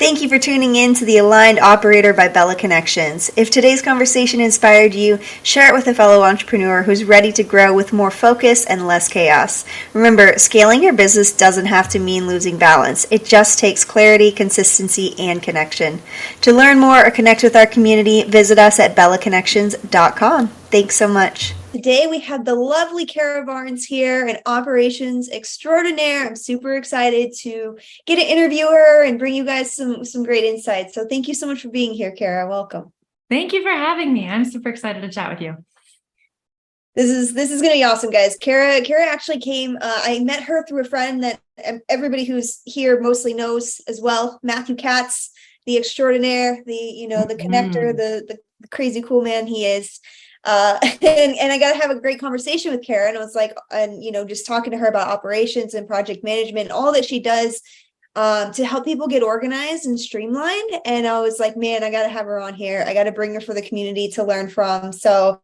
Thank you for tuning in to The Aligned Operator by Bellaconnections. If today's conversation inspired you, share it with a fellow entrepreneur who's ready to grow with more focus and less chaos. Remember, scaling your business doesn't have to mean losing balance. It just takes clarity, consistency, and connection. To learn more or connect with our community, visit us at bellaconnections.com. Thanks so much. Today we have the lovely Kara Barnes here, an operations extraordinaire. I'm super excited to get to interview her and bring you guys some great insights. So thank you so much for being here, Kara. Welcome. Thank you for having me. I'm super excited to chat with you. This is going to be awesome, guys. Kara actually came. I met her through a friend that everybody who's here mostly knows as well. Matthew Katz, the extraordinaire, the connector, the crazy cool man he is. And I got to have a great conversation with Kara, and I was like, just talking to her about operations and project management, all that she does to help people get organized and streamlined. And I was like, man, I got to have her on here. I got to bring her for the community to learn from. So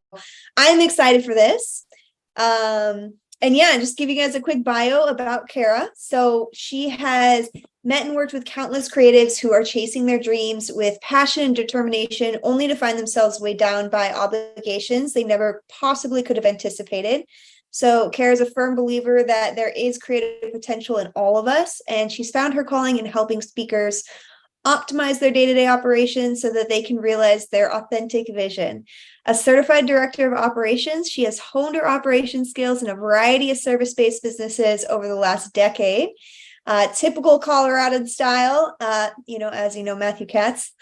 I'm excited for this. And yeah, just give you guys a quick bio about Kara. So she has met and worked with countless creatives who are chasing their dreams with passion and determination, only to find themselves weighed down by obligations they never possibly could have anticipated. So Kara is a firm believer that there is creative potential in all of us, and she's found her calling in helping speakers optimize their day-to-day operations so that they can realize their authentic vision. A certified director of operations, she has honed her operations skills in a variety of service-based businesses over the last decade. Typical Colorado style, as you know, Matthew Katz.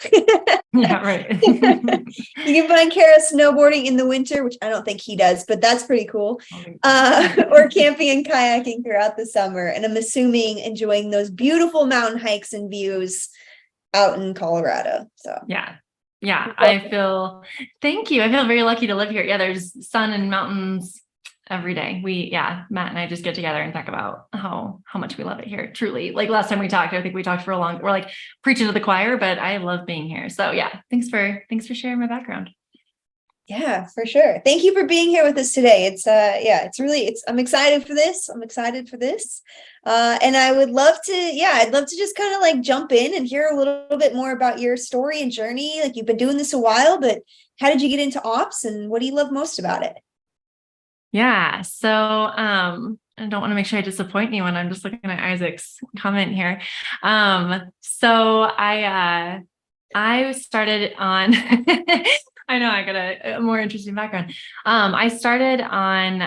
Yeah, right. You can find Kara snowboarding in the winter, which I don't think he does, but that's pretty cool. Or camping and kayaking throughout the summer. And I'm assuming enjoying those beautiful mountain hikes and views out in Colorado. So yeah. Thank you. I feel very lucky to live here. Yeah, there's sun and mountains every day. Matt and I just get together and talk about how much we love it here. Truly, like last time we talked, I think we talked we're like preaching to the choir, but I love being here. So yeah, thanks for sharing my background. Yeah, for sure. Thank you for being here with us today. I'm excited for this. And I'd love to just kind of like jump in and hear a little bit more about your story and journey. Like, you've been doing this a while, but how did you get into ops, and what do you love most about it? Yeah. So, I don't want to make sure I disappoint anyone. I'm just looking at Isaac's comment here. So I started on, I know I got a more interesting background. I started in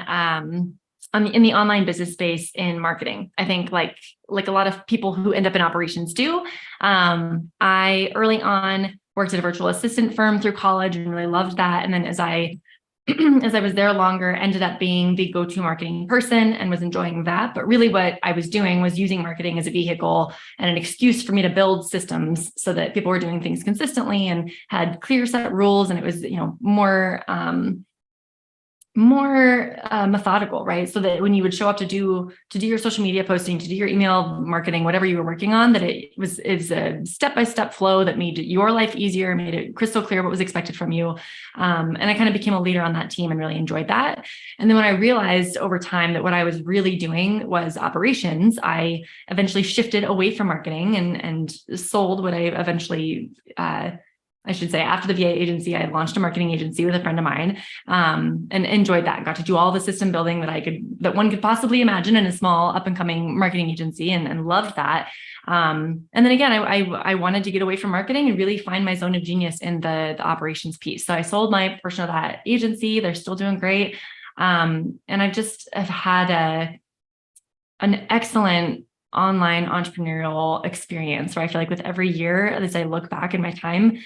the online business space in marketing. I think like a lot of people who end up in operations do. I early on worked at a virtual assistant firm through college and really loved that. And then as I was there longer, ended up being the go-to marketing person and was enjoying that. But really what I was doing was using marketing as a vehicle and an excuse for me to build systems so that people were doing things consistently and had clear set rules. And it was, more methodical, right? So that when you would show up to do your social media posting, to do your email marketing, whatever you were working on, that it's a step-by-step flow that made your life easier, made it crystal clear what was expected from you. And I kind of became a leader on that team and really enjoyed that. And then when I realized over time that what I was really doing was operations, I eventually shifted away from marketing and sold what I eventually, I should say, after the VA agency, I launched a marketing agency with a friend of mine, and enjoyed that. Got to do all the system building that one could possibly imagine in a small up and coming marketing agency, and loved that. And then again, I wanted to get away from marketing and really find my zone of genius in the operations piece. So I sold my portion of that agency. They're still doing great. And I've had an excellent online entrepreneurial experience where I feel like with every year, as I look back in my time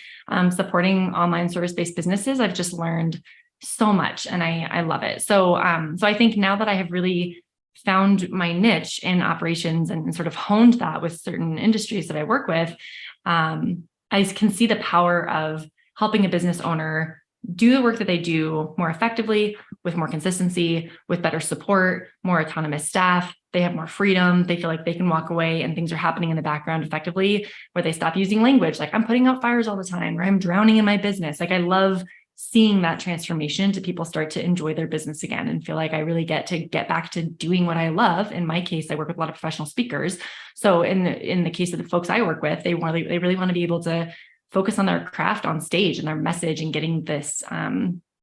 supporting online service-based businesses, I've just learned so much and I love it. So I think now that I have really found my niche in operations and sort of honed that with certain industries that I work with, I can see the power of helping a business owner do the work that they do more effectively, with more consistency, with better support, more autonomous staff. They have more freedom. They feel like they can walk away and things are happening in the background effectively, where they stop using language like I'm putting out fires all the time, or I'm drowning in my business. Like I love seeing that transformation to people start to enjoy their business again and feel like I really get back to doing what I love. In my case, I work with a lot of professional speakers. So in the case of the folks I work with, they really want to be able to focus on their craft on stage and their message and getting this,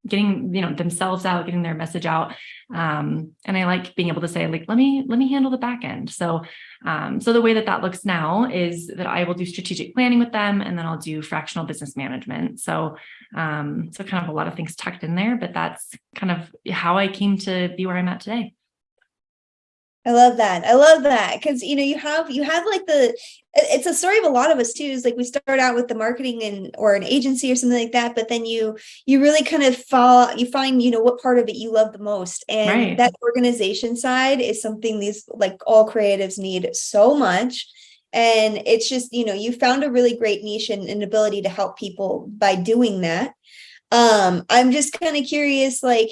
getting, themselves out, getting their message out. And I like being able to say, like, let me handle the back end. So the way that looks now is that I will do strategic planning with them, and then I'll do fractional business management. So kind of a lot of things tucked in there, but that's kind of how I came to be where I'm at today. I love that. I love that. Cause you have like it's a story of a lot of us too, is like we start out with the marketing or an agency or something like that, but then you really kind of you find, what part of it you love the most. And Right. That organization side is something these, like, all creatives need so much. And it's just, you found a really great niche and an ability to help people by doing that. I'm just kind of curious, like,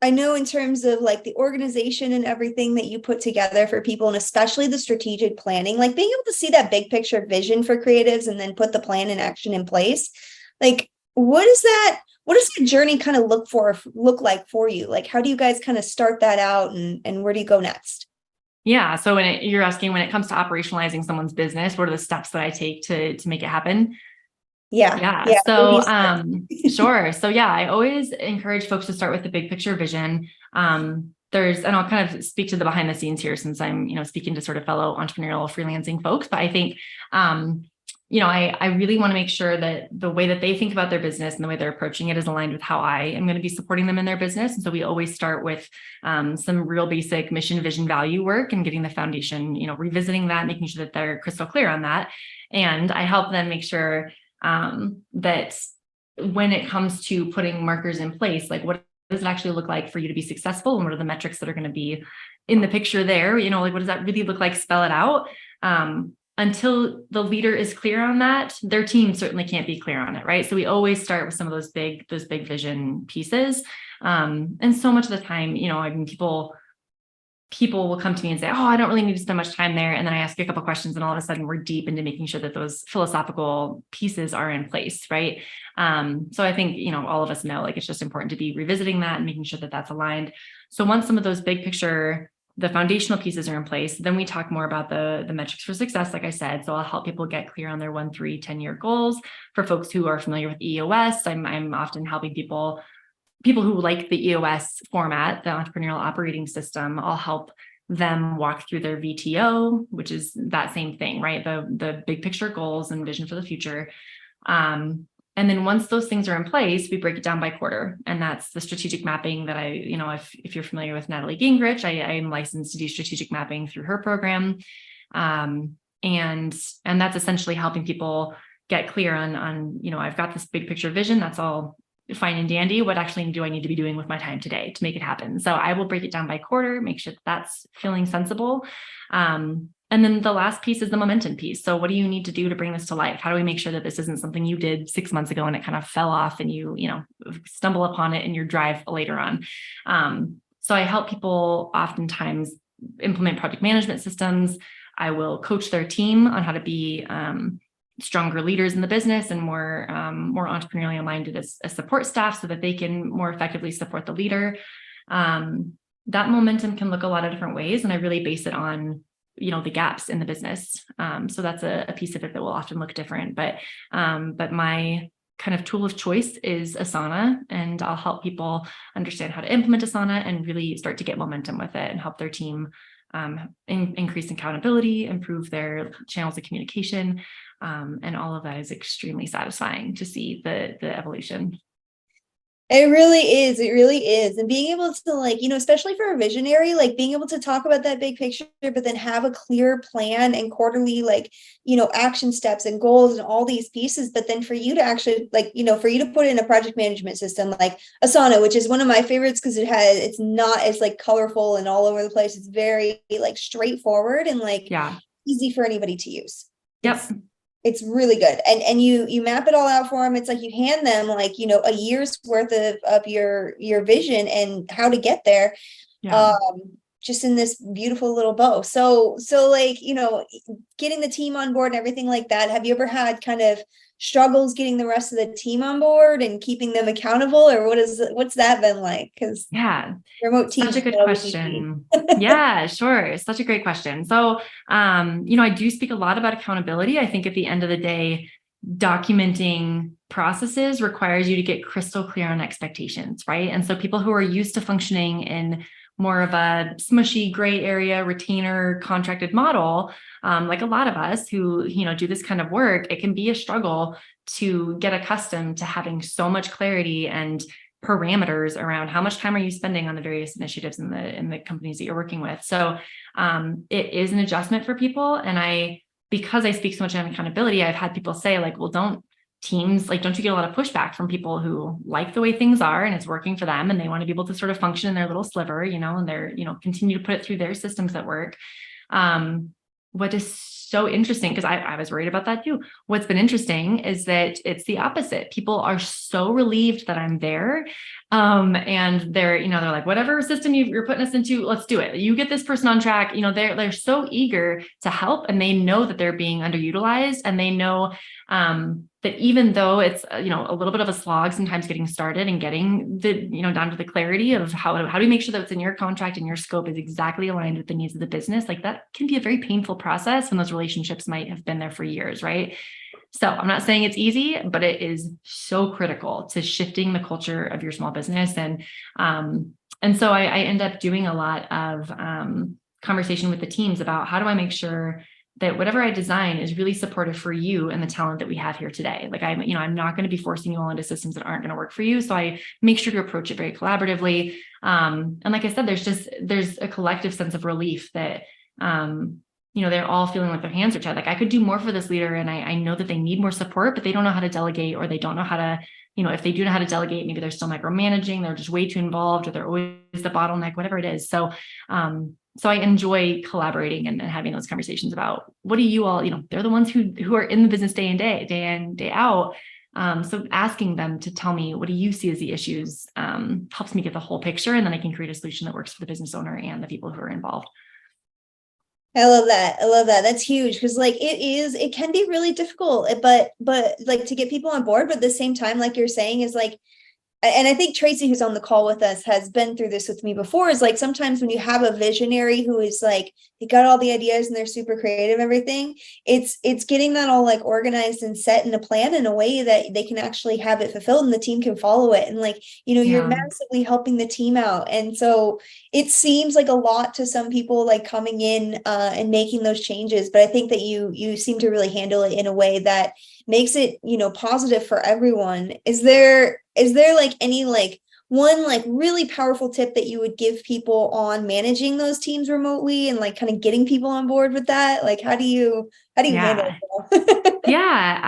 I know in terms of like the organization and everything that you put together for people, and especially the strategic planning, like being able to see that big picture vision for creatives and then put the plan and action in place. Like, what does that journey kind of look like for you? Like, how do you guys kind of start that out, and where do you go next? Yeah. So you're asking, when it comes to operationalizing someone's business, what are the steps that I take to make it happen? Yeah. So, sure. So I always encourage folks to start with the big picture vision. And I'll kind of speak to the behind the scenes here, since I'm, speaking to sort of fellow entrepreneurial freelancing folks, but I think, I really want to make sure that the way that they think about their business and the way they're approaching it is aligned with how I am going to be supporting them in their business. And so we always start with some real basic mission, vision, value work, and getting the foundation, revisiting that, making sure that they're crystal clear on that. And I help them make sure that when it comes to putting markers in place, like, what does it actually look like for you to be successful? And what are the metrics that are going to be in the picture there? Like, what does that really look like? Spell it out. Until the leader is clear on that, their team certainly can't be clear on it. Right. So we always start with some of those big vision pieces. And so much of the time, I mean, people will come to me and say, oh, I don't really need to spend much time there. And then I ask a couple of questions, and all of a sudden we're deep into making sure that those philosophical pieces are in place. Right. So I think, all of us know, like, it's just important to be revisiting that and making sure that that's aligned. So once some of those big picture, the foundational pieces are in place, then we talk more about the metrics for success, like I said. So I'll help people get clear on their 1, 3, 10-year goals. For folks who are familiar with EOS, I'm often helping people who like the EOS format, the entrepreneurial operating system. I'll help them walk through their VTO, which is that same thing, right? The big picture goals and vision for the future. And then once those things are in place, we break it down by quarter. And that's the strategic mapping that if you're familiar with Natalie Gingrich, I am licensed to do strategic mapping through her program. And that's essentially helping people get clear on, I've got this big picture vision. That's all fine and dandy. What actually do I need to be doing with my time today to make it happen? So I will break it down by quarter, make sure that's feeling sensible. And then the last piece is the momentum piece. So what do you need to do to bring this to life? How do we make sure that this isn't something you did 6 months ago and it kind of fell off and you stumble upon it in your drive later on? So I help people oftentimes implement project management systems. I will coach their team on how to be stronger leaders in the business and more entrepreneurially minded as support staff, so that they can more effectively support the leader. That momentum can look a lot of different ways, and I really base it on the gaps in the business. So that's a piece of it that will often look different. But my kind of tool of choice is Asana, and I'll help people understand how to implement Asana and really start to get momentum with it and help their team increase accountability, improve their channels of communication. And all of that is extremely satisfying to see the evolution. It really is. It really is. And being able to, especially for a visionary, like being able to talk about that big picture, but then have a clear plan and quarterly, action steps and goals and all these pieces. But then for you to actually, for you to put in a project management system like Asana, which is one of my favorites because it's not as colorful and all over the place. It's very straightforward and easy for anybody to use. Yep. It's really good. And you map it all out for them. It's like you hand them a year's worth of your vision and how to get there. Yeah. just in this beautiful little bow. So like, getting the team on board and everything like that. Have you ever had kind of struggles getting the rest of the team on board and keeping them accountable, or what's that been like? Because Yeah, remote teams such a are good always easy. question. Yeah, sure. Such a great question. So, I do speak a lot about accountability. I think at the end of the day, documenting processes requires you to get crystal clear on expectations, right? And so people who are used to functioning in more of a smushy gray area retainer contracted model, like a lot of us who, do this kind of work, it can be a struggle to get accustomed to having so much clarity and parameters around how much time are you spending on the various initiatives in the companies that you're working with. So it is an adjustment for people. And because I speak so much on accountability, I've had people say like, well, don't you get a lot of pushback from people who like the way things are and it's working for them and they want to be able to sort of function in their little sliver, and they're, continue to put it through their systems that work. What is so interesting, because I was worried about that too. What's been interesting is that it's the opposite. People are so relieved that I'm there. And they're like, whatever system you're putting us into, let's do it. You get this person on track. They're so eager to help, and they know that they're being underutilized, and they know that even though it's a little bit of a slog sometimes getting started and getting the down to the clarity of how do we make sure that what's in your contract and your scope is exactly aligned with the needs of the business, like that can be a very painful process when those relationships might have been there for years, right? So I'm not saying it's easy, but it is so critical to shifting the culture of your small business. And so I end up doing a lot of conversation with the teams about how do I make sure that whatever I design is really supportive for you and the talent that we have here today. Like I'm not going to be forcing you all into systems that aren't going to work for you. So I make sure to approach it very collaboratively. And like I said, there's a collective sense of relief that, they're all feeling like their hands are tied. Like I could do more for this leader, and I know that they need more support, but they don't know how to delegate, or they don't know how to, if they do know how to delegate, maybe they're still micromanaging, they're just way too involved, or they're always the bottleneck, whatever it is. So I enjoy collaborating and having those conversations about what do you all, they're the ones who are in the business day in, day out. So asking them to tell me, what do you see as the issues, helps me get the whole picture. And then I can create a solution that works for the business owner and the people who are involved. I love that. That's huge, because like it can be really difficult, but like to get people on board, but at the same time, like you're saying, is like, and I think Tracy, who's on the call with us, has been through this with me before, is like sometimes when you have a visionary who is like, they got all the ideas and they're super creative and everything, it's getting that all like organized and set in a plan in a way that they can actually have it fulfilled and the team can follow it. And like, you're massively helping the team out. And so it seems like a lot to some people, like coming in and making those changes. But I think that you seem to really handle it in a way that makes it, positive for everyone. Is there like any like one like really powerful tip that you would give people on managing those teams remotely and like kind of getting people on board with that? Like how do you handle it? Yeah,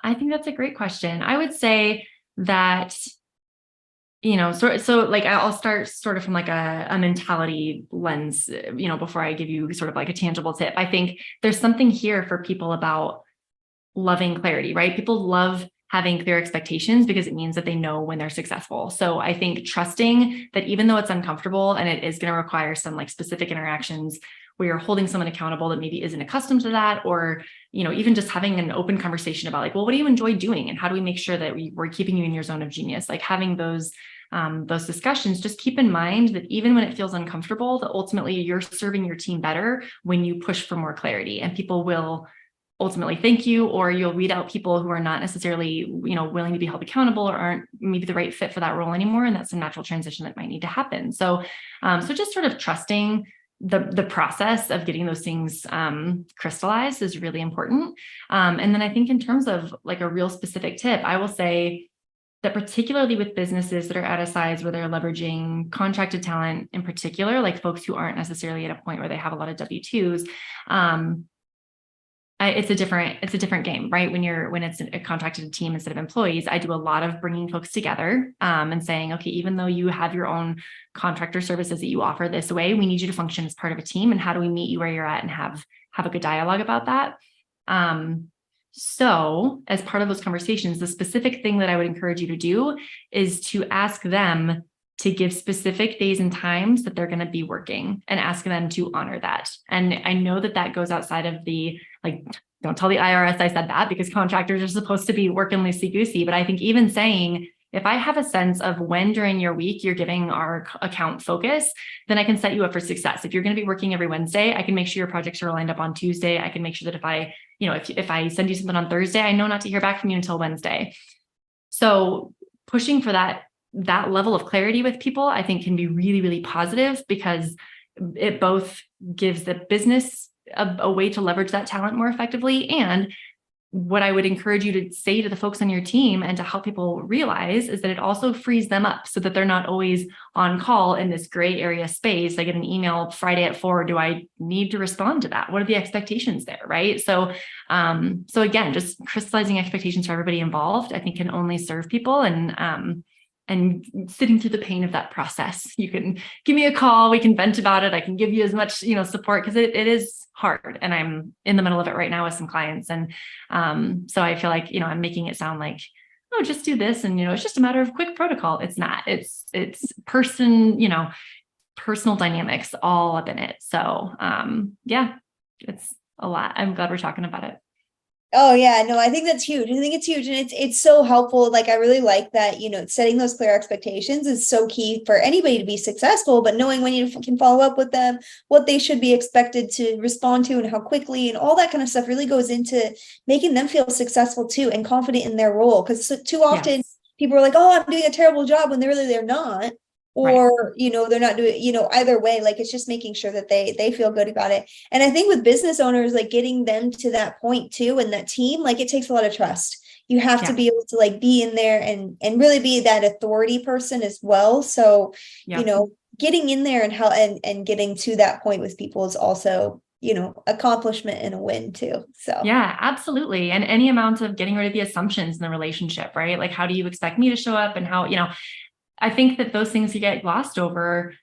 I think that's a great question. I would say that, so like I'll start sort of from like a mentality lens, before I give you sort of like a tangible tip. I think there's something here for people about loving clarity, right? People love having clear expectations because it means that they know when they're successful. So I think trusting that even though it's uncomfortable and it is going to require some like specific interactions where you're holding someone accountable that maybe isn't accustomed to that, or, even just having an open conversation about like, well, what do you enjoy doing? And how do we make sure that we're keeping you in your zone of genius? Like having those discussions, just keep in mind that even when it feels uncomfortable, that ultimately you're serving your team better when you push for more clarity, and people will ultimately thank you, or you'll weed out people who are not necessarily, willing to be held accountable or aren't maybe the right fit for that role anymore. And that's a natural transition that might need to happen. So just sort of trusting the process of getting those things crystallized is really important. And then I think in terms of like a real specific tip, I will say that particularly with businesses that are at a size where they're leveraging contracted talent in particular, like folks who aren't necessarily at a point where they have a lot of W-2s, it's a different game, right? When it's a contracted team instead of employees, I do a lot of bringing folks together and saying, okay, even though you have your own contractor services that you offer this way, we need you to function as part of a team. And how do we meet you where you're at and have a good dialogue about that? So as part of those conversations, the specific thing that I would encourage you to do is to ask them, to give specific days and times that they're going to be working and ask them to honor that. And I know that that goes outside of the, like, don't tell the IRS I said that, because contractors are supposed to be working loosey-goosey. But I think even saying, if I have a sense of when during your week you're giving our account focus, then I can set you up for success. If you're going to be working every Wednesday, I can make sure your projects are lined up on Tuesday. I can make sure that if I send you something on Thursday, I know not to hear back from you until Wednesday. So pushing for that level of clarity with people, I think, can be really, really positive, because it both gives the business a way to leverage that talent more effectively. And what I would encourage you to say to the folks on your team and to help people realize is that it also frees them up so that they're not always on call in this gray area space. I get an email Friday at 4. Do I need to respond to that? What are the expectations there? Right. So again, just crystallizing expectations for everybody involved, I think, can only serve people. And sitting through the pain of that process. You can give me a call. We can vent about it. I can give you as much, support, because it is hard. And I'm in the middle of it right now with some clients. And so I feel like, I'm making it sound like, oh, just do this. And, it's just a matter of quick protocol. It's not, it's personal dynamics all up in it. So yeah, it's a lot. I'm glad we're talking about it. Oh yeah, no, I think that's huge. I think it's huge. And it's so helpful. Like, I really like that, setting those clear expectations is so key for anybody to be successful, but knowing when you can follow up with them, what they should be expected to respond to and how quickly, and all that kind of stuff really goes into making them feel successful too and confident in their role. Because too often people are like, oh, I'm doing a terrible job, when they're not. Or, they're not doing, either way, like, it's just making sure that they feel good about it. And I think with business owners, like, getting them to that point too, and that team, like, it takes a lot of trust. You have to be able to, like, be in there and really be that authority person as well. So, getting in there and how, and getting to that point with people is also, accomplishment and a win too. So yeah, absolutely. And any amount of getting rid of the assumptions in the relationship, right? Like, how do you expect me to show up, and how, I think that those things get glossed over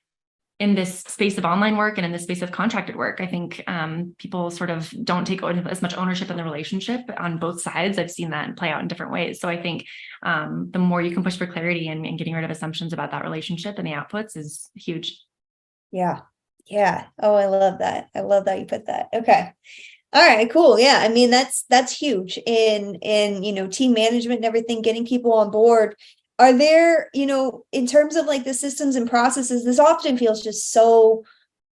in this space of online work and in this space of contracted work. I think people sort of don't take as much ownership in the relationship on both sides. I've seen that play out in different ways. So I think the more you can push for clarity and getting rid of assumptions about that relationship and the outputs is huge. Yeah. Yeah. Oh, I love that. I love that you put that. Okay. All right, cool. Yeah. I mean, that's huge in team management and everything, getting people on board. Are there, in terms of, like, the systems and processes, this often feels just so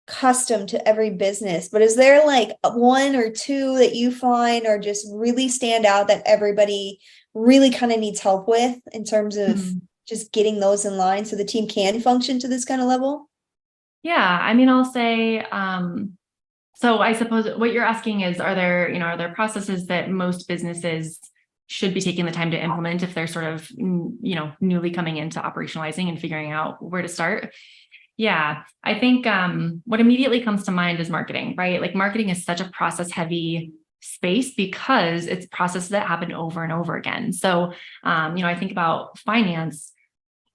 custom to every business, but is there, like, one or two that you find are just really stand out that everybody really kind of needs help with in terms of just getting those in line so the team can function to this kind of level? Yeah. I mean, I'll say, so I suppose what you're asking is, are there processes that most businesses should be taking the time to implement if they're sort of, newly coming into operationalizing and figuring out where to start? Yeah, I think what immediately comes to mind is marketing, right? Like, marketing is such a process heavy space because it's processes that happen over and over again. So, I think about finance.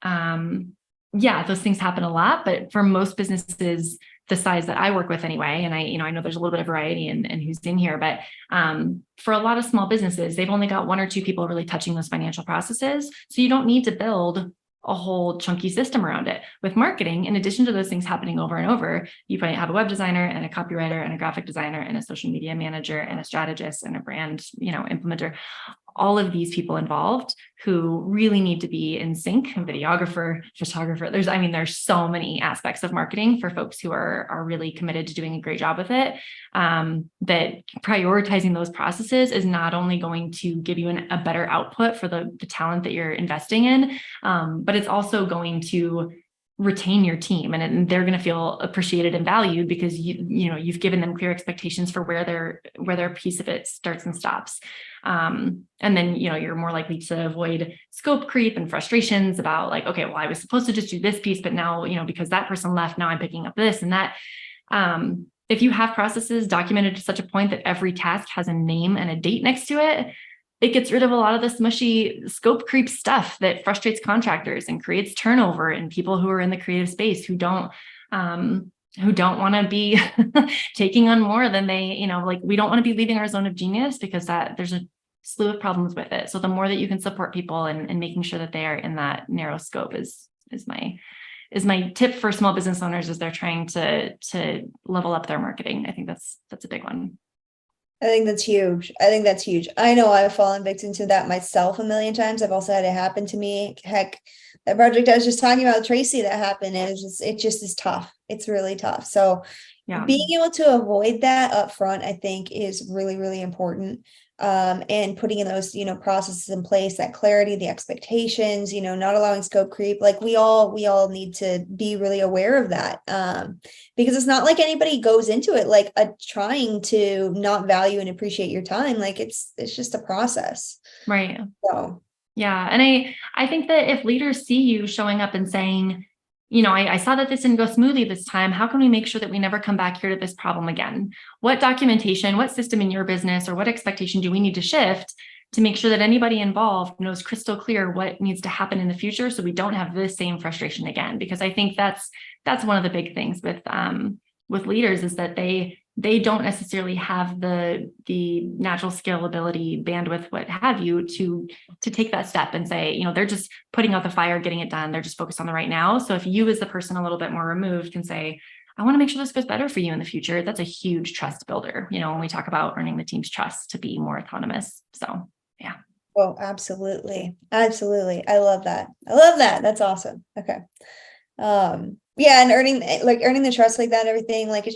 Yeah, those things happen a lot, but for most businesses, the size that I work with anyway, and I know there's a little bit of variety in who's in here, but for a lot of small businesses, they've only got one or two people really touching those financial processes. So you don't need to build a whole chunky system around it. With marketing, in addition to those things happening over and over, you might have a web designer and a copywriter and a graphic designer and a social media manager and a strategist and a brand, implementer. All of these people involved who really need to be in sync, videographer, photographer. There's so many aspects of marketing for folks who are really committed to doing a great job with it. That prioritizing those processes is not only going to give you a better output for the talent that you're investing in, but it's also going to retain your team, and they're going to feel appreciated and valued because you've given them clear expectations for where their piece of it starts and stops. And then, you're more likely to avoid scope creep and frustrations about, like, okay, well, I was supposed to just do this piece, but now, because that person left, now I'm picking up this and that. If you have processes documented to such a point that every task has a name and a date next to it, it gets rid of a lot of the smushy scope creep stuff that frustrates contractors and creates turnover in people who are in the creative space who don't want to be taking on more than they, we don't want to be leaving our zone of genius because there's a slew of problems with it. So the more that you can support people and making sure that they are in that narrow scope is my my tip for small business owners as they're trying to level up their marketing. I think that's a big one. I think that's huge. I know I've fallen victim to that myself a million times. I've also had it happen to me. Heck, that project I was just talking about, Tracy, that happened, and it just is tough. It's really tough. So being able to avoid that up front, I think, is really, really important. And putting in those, processes in place, that clarity, the expectations, not allowing scope creep. Like we all need to be really aware of that. Because it's not like anybody goes into it like trying to not value and appreciate your time. Like it's just a process. Right. So yeah. And I think that if leaders see you showing up and saying, I saw that this didn't go smoothly this time. How can we make sure that we never come back here to this problem again? What documentation, what system in your business, or what expectation do we need to shift to make sure that anybody involved knows crystal clear what needs to happen in the future so we don't have this same frustration again? Because I think that's one of the big things with leaders is that they don't necessarily have the natural scalability, bandwidth, what have you, to take that step and say, they're just putting out the fire, getting it done. They're just focused on the right now. So if you as the person a little bit more removed can say, I want to make sure this goes better for you in the future, that's a huge trust builder, when we talk about earning the team's trust to be more autonomous. So, yeah. Oh, absolutely. Absolutely. I love that. That's awesome. Okay. Yeah, and earning the trust like that and everything, like you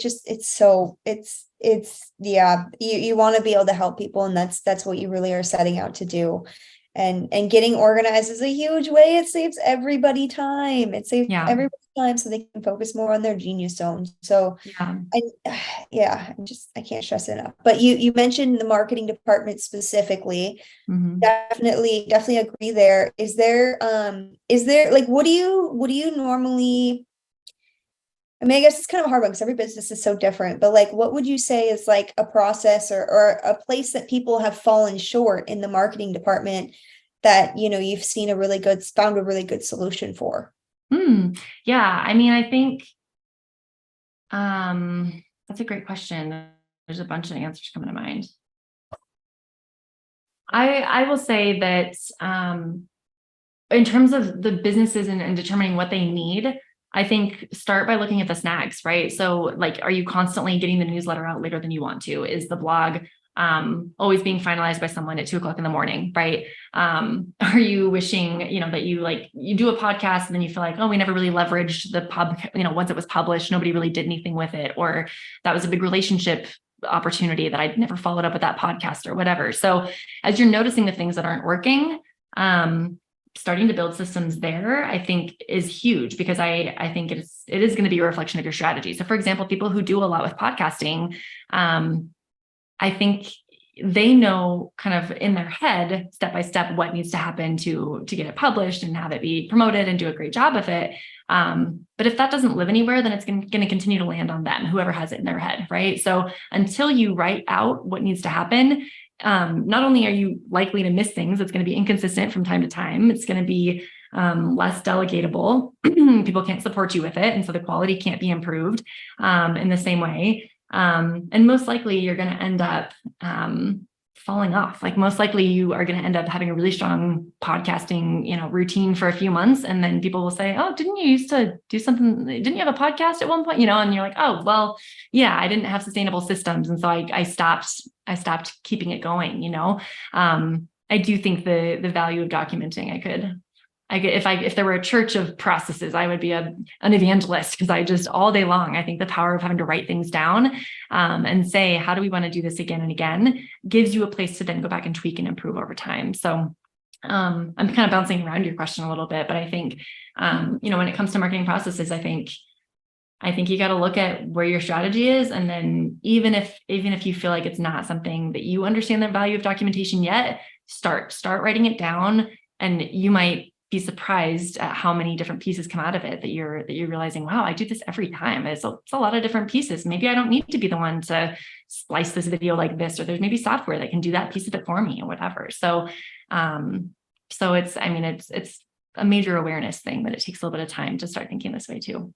want to be able to help people, and that's what you really are setting out to do. And getting organized is a huge way. It saves everybody time. Everybody time so they can focus more on their genius zone. So I can't stress it enough. But you mentioned the marketing department specifically. Mm-hmm. Definitely agree there. Is there like what do you normally, I mean, I guess it's kind of a hard one because every business is so different, but like, what would you say is like a process or a place that people have fallen short in the marketing department that, you've found a really good solution for? Yeah. I mean, I think, that's a great question. There's a bunch of answers coming to mind. I will say that, in terms of the businesses and determining what they need, I think start by looking at the snags, right? So like, are you constantly getting the newsletter out later than you want to? Is the blog always being finalized by someone at 2:00 in the morning, right? Are you wishing, that you do a podcast and then you feel like, oh, we never really leveraged the once it was published, nobody really did anything with it, or that was a big relationship opportunity that I'd never followed up with that podcast or whatever. So as you're noticing the things that aren't working, starting to build systems there, I think is huge, because I think it is going to be a reflection of your strategy. So for example, people who do a lot with podcasting, I think they know kind of in their head, step by step, what needs to happen to get it published and have it be promoted and do a great job with it. But if that doesn't live anywhere, then it's going to continue to land on them, whoever has it in their head, right? So until you write out what needs to happen, not only are you likely to miss things, it's going to be inconsistent from time to time. It's going to be less delegatable. People can't support you with it. And so the quality can't be improved in the same way. And most likely you're going to end up falling off. Like most likely you are going to end up having a really strong podcasting, routine for a few months. And then people will say, oh, didn't you used to do something? Didn't you have a podcast at one point? And you're like, oh, well, yeah, I didn't have sustainable systems. And so I stopped keeping it going. I do think the value of documenting, if there were a church of processes, I would be an evangelist, because I just all day long, I think the power of having to write things down and say, how do we want to do this again and again, gives you a place to then go back and tweak and improve over time. So I'm kind of bouncing around your question a little bit, but I think, when it comes to marketing processes, I think you got to look at where your strategy is. And then even if you feel like it's not something that you understand the value of documentation yet, start writing it down, and you might be surprised at how many different pieces come out of it that you're realizing, wow, I do this every time. It's a lot of different pieces. Maybe I don't need to be the one to splice this video like this, or there's maybe software that can do that piece of it for me or whatever. So it's a major awareness thing, but it takes a little bit of time to start thinking this way too.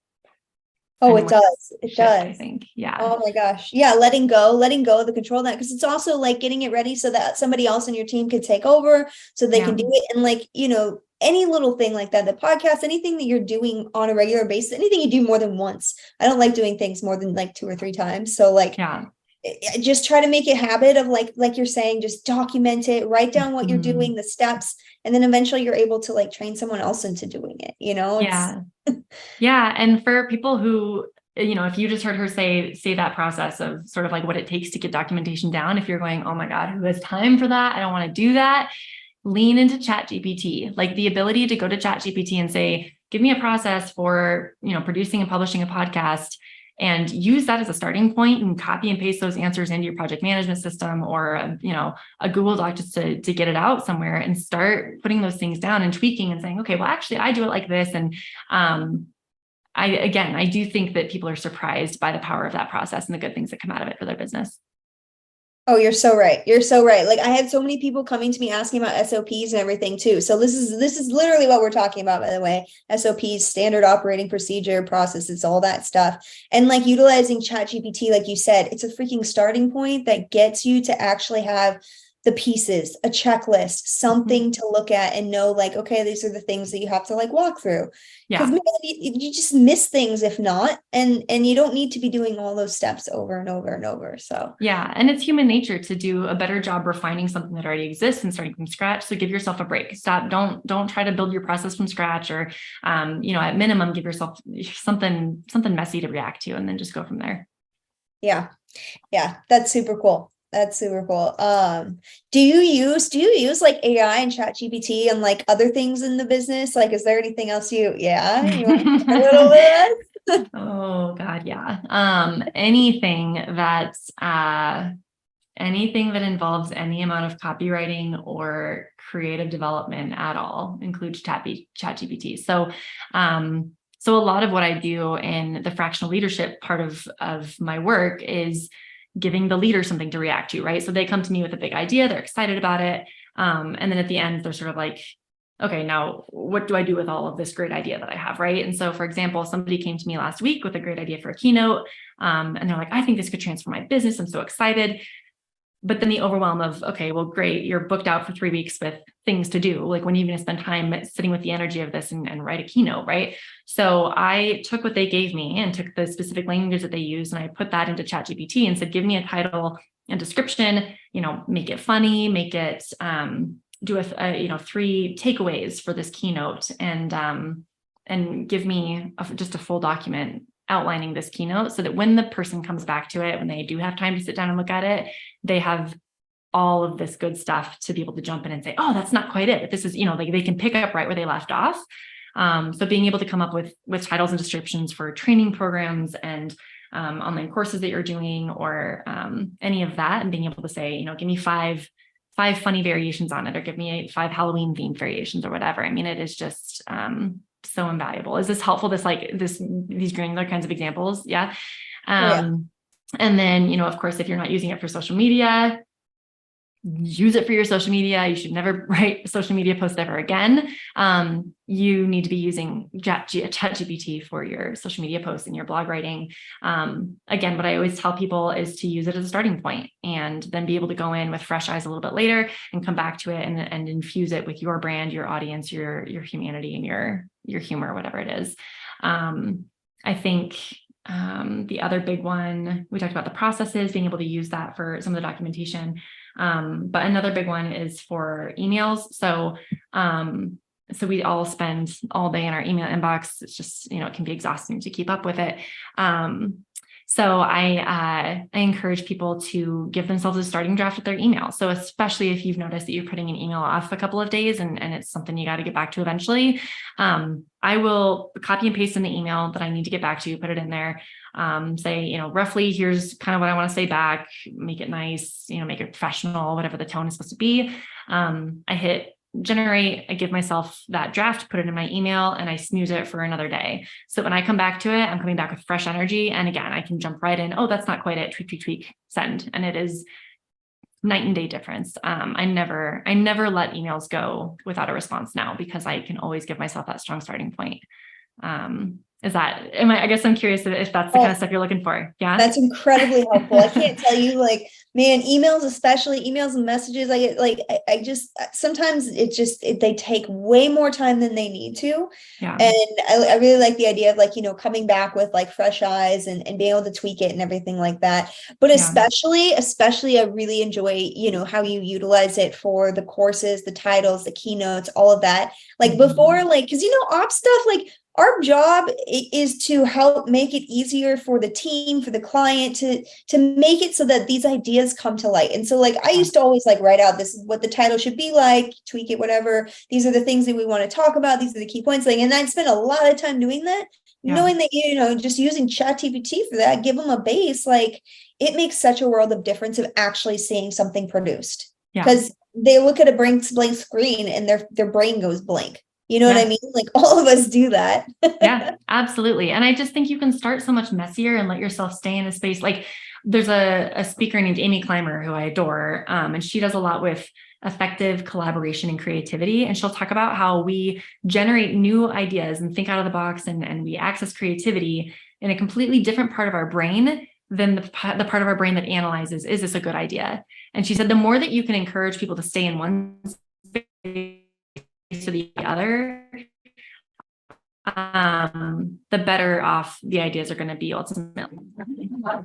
Oh, it does. It does. I think. Yeah. Oh my gosh. Yeah. Letting go of the control of that. Cause it's also like getting it ready so that somebody else on your team can take over so they can do it. And like, any little thing like that, the podcast, anything that you're doing on a regular basis, anything you do more than once. I don't like doing things more than like 2 or 3 times. So like, Yeah. just try to make a habit of like you're saying, just document it, write down what you're Mhm. doing, the steps, and then eventually you're able to like train someone else into doing it. It's Yeah. Yeah. And for people who, if you just heard her say that process of sort of like what it takes to get documentation down, if you're going, oh my God, who has time for that? I don't want to do that. Lean into ChatGPT, like the ability to go to ChatGPT and say, give me a process for, producing and publishing a podcast, and use that as a starting point and copy and paste those answers into your project management system or, a Google Doc just to get it out somewhere, and start putting those things down and tweaking and saying, okay, well, actually I do it like this. And, I do think that people are surprised by the power of that process and the good things that come out of it for their business. Oh, you're so right. You're so right. Like I had so many people coming to me asking about SOPs and everything too. So this is literally what we're talking about, by the way. SOPs, standard operating procedure, processes, all that stuff. And like utilizing ChatGPT, like you said, it's a freaking starting point that gets you to actually have the pieces, a checklist, something to look at and know like, okay, these are the things that you have to like walk through. Because Yeah. you just miss things if not, and you don't need to be doing all those steps over and over and over. So Yeah. And it's human nature to do a better job refining something that already exists and starting from scratch. So give yourself a break. Stop. Don't try to build your process from scratch, or, at minimum, give yourself something messy to react to, and then just go from there. yeah, that's super cool. That's super cool. Do you use like AI and ChatGPT and like other things in the business? Like, is there anything else you want to share a little bit? Oh God. Yeah. Anything that involves any amount of copywriting or creative development at all includes ChatGPT. So a lot of what I do in the fractional leadership part of my work is giving the leader something to react to, right? So they come to me with a big idea, they're excited about it. And then at the end, they're sort of like, okay, now what do I do with all of this great idea that I have, right? And so, for example, somebody came to me last week with a great idea for a keynote, and they're like, I think this could transform my business. I'm so excited. But then the overwhelm of, okay, well, great, you're booked out for 3 weeks with things to do. Like, when are you going to spend time sitting with the energy of this and write a keynote, right? So I took what they gave me and took the specific language that they use, and I put that into ChatGPT and said, give me a title and description, make it funny, make it, do 3 takeaways for this keynote, and give me just a full document outlining this keynote, so that when the person comes back to it, when they do have time to sit down and look at it, they have all of this good stuff to be able to jump in and say, oh, that's not quite it. But this is, like, they can pick up right where they left off. So being able to come up with titles and descriptions for training programs and online courses that you're doing, or any of that, and being able to say, give me five funny variations on it, or give me 5 Halloween themed variations, or whatever. I mean, it is just so invaluable. Is this helpful? These granular kinds of examples? Yeah. Yeah. And then, of course, if you're not using it for social media, use it for your social media. You should never write a social media post ever again. You need to be using ChatGPT for your social media posts and your blog writing. Again, what I always tell people is to use it as a starting point, and then be able to go in with fresh eyes a little bit later and come back to it and infuse it with your brand, your audience, your humanity, and your humor, whatever it is. I think the other big one, we talked about the processes, being able to use that for some of the documentation. But another big one is for emails. So we all spend all day in our email inbox. It's just, it can be exhausting to keep up with it. So I encourage people to give themselves a starting draft of their email. So especially if you've noticed that you're putting an email off a couple of days and it's something you got to get back to eventually, I will copy and paste in the email that I need to get back to, put it in there, say, roughly here's kind of what I want to say back, make it nice, make it professional, whatever the tone is supposed to be. I hit generate, I give myself that draft, put it in my email, and I snooze it for another day. So when I come back to it, I'm coming back with fresh energy. And again, I can jump right in. Oh, that's not quite it. Tweak, send. And it is night and day difference. I never let emails go without a response now, because I can always give myself that strong starting point. I guess I'm curious if that's the kind of stuff you're looking for. Yeah. That's incredibly helpful. I can't tell you, like, man, emails, especially emails and messages. I get like, I just, sometimes they take way more time than they need to. Yeah. And I really like the idea of, like, coming back with like fresh eyes and being able to tweak it and everything like that. But especially I really enjoy, how you utilize it for the courses, the titles, the keynotes, all of that. Like before, like, cause ops stuff, like, our job is to help make it easier for the team, for the client to make it so that these ideas come to light. And so, like, I used to always like write out, this is what the title should be like, tweak it, whatever. These are the things that we want to talk about. These are the key points. Like, and I'd spend a lot of time doing that, knowing that, just using ChatGPT for that, give them a base. Like, it makes such a world of difference of actually seeing something produced, because they look at a blank screen and their brain goes blank. You know what I mean? Like, all of us do that. Yeah, absolutely. And I just think you can start so much messier and let yourself stay in a space. Like, there's a speaker named Amy Clymer who I adore. And she does a lot with effective collaboration and creativity. And she'll talk about how we generate new ideas and think out of the box, and we access creativity in a completely different part of our brain than the part of our brain that analyzes, is this a good idea? And she said, the more that you can encourage people to stay in one space to the other, the better off the ideas are going to be ultimately. I